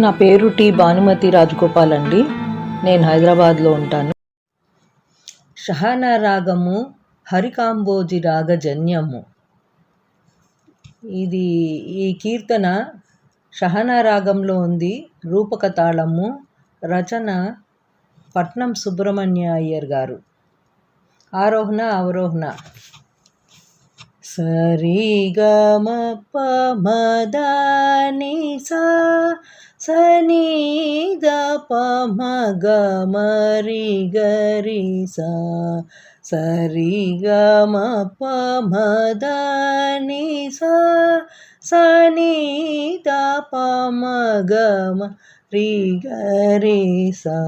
నా పేరు టి భానుమతి రాజగోపాల్ అండి. నేను హైదరాబాద్లో ఉంటాను. షహానా రాగము హరికాంబోజి రాగజన్యము. ఈ కీర్తన షహానా రాగంలో ఉంది. రూపక తాళము, రచన పట్నం సుబ్రహ్మణ్య అయ్యర్ గారు. ఆరోహణ అవరోహణ. సరి గ మ ప మ ద ని సా సని ద ప మ గ మ రి గ రి సా సరి గ మ ప మ ద ని సా సని ద ప మ గ మ రి గ రి సా.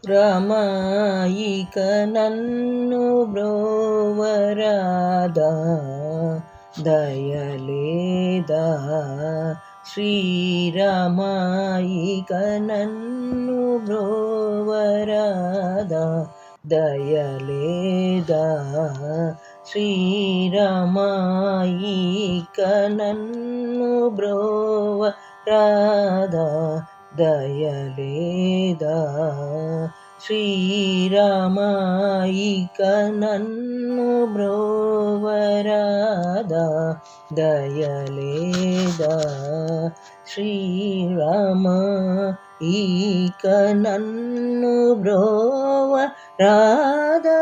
రమాయిక నన్ను బ్రోవరాదా దయలేదా శ్రీరమాయిక నన్ను బ్రోవరాదా దయలేదా శ్రీరమాయిక నన్ను బ్రోవరాదా దయలేదా శ్రీరమాయిక నన్ను బ్రోవరాదా దయలేదా శ్రీరమాయిక నన్ను బ్రోవరాదా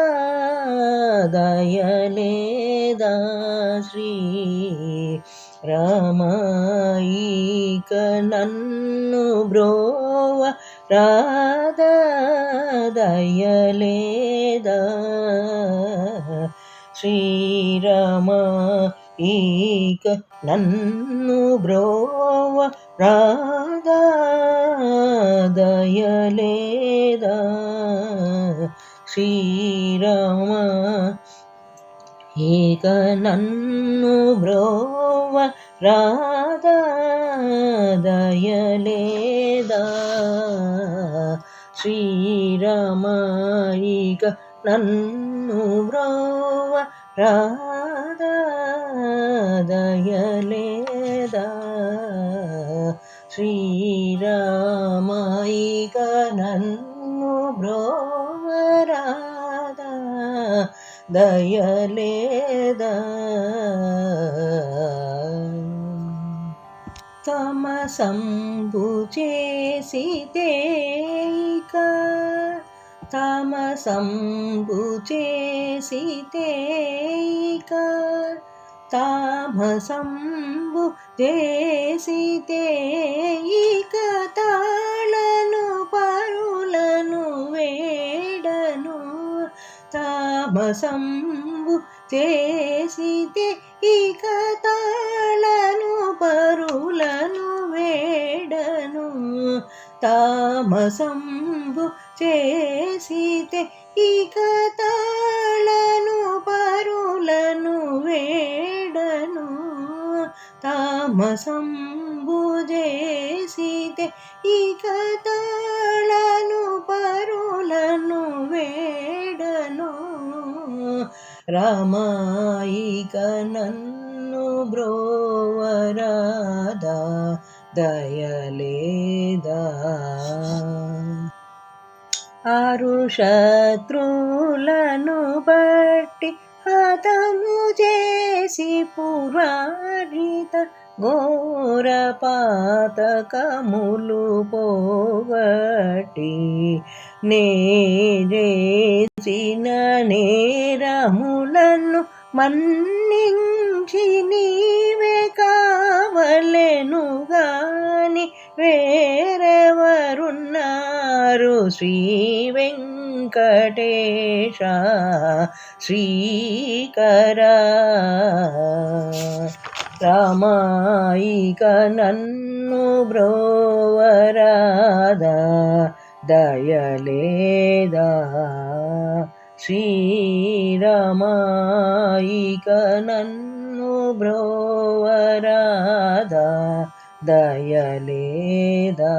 దయలేదా శ్రీరమాయిక నన్ను బ్రోవరాదా దయలేదా శ్రీరమాయిక నన్ను బ్రోవరాదా దయలేదా శ్రీరమాయిక నన్ను బ్రోవరాదా దయలేదా శ్రీరమాయిక నన్ను బ్రోవరాదా దయలేదా శ్రీరమాయిక నన్ను బ్రోవరాదా దయలేదా. తమసంబు చేసితేయిక తమసంబు చేసితేయిక తామసంబు చేసితేయిక తాళను పరులను వేడను తామసంబు చేసితే ఇక తాళను పరులను వేడను తామసంబు చేసితే ఇక తాళను పరులను వేడను తామసంబు చేసితే ఇక తాళను పరులను వేడను రమాయిక నన్ను బ్రోవరాదా దయలేదా ఆరు శత్రులను బట్టి హతము చేసి పురారిత ఘోర పాతకములు పోగొట్టి నే చేసిన నేరములను మన్నించి నీవే కావలెను గాని వేరెవరున్నారు శ్రీ వెంకటేశ శ్రీకరా రమాయిక నన్ను బ్రోవరాదా దయలేదా శ్రీరమాయిక నన్ను బ్రోవరాదా దయలేదా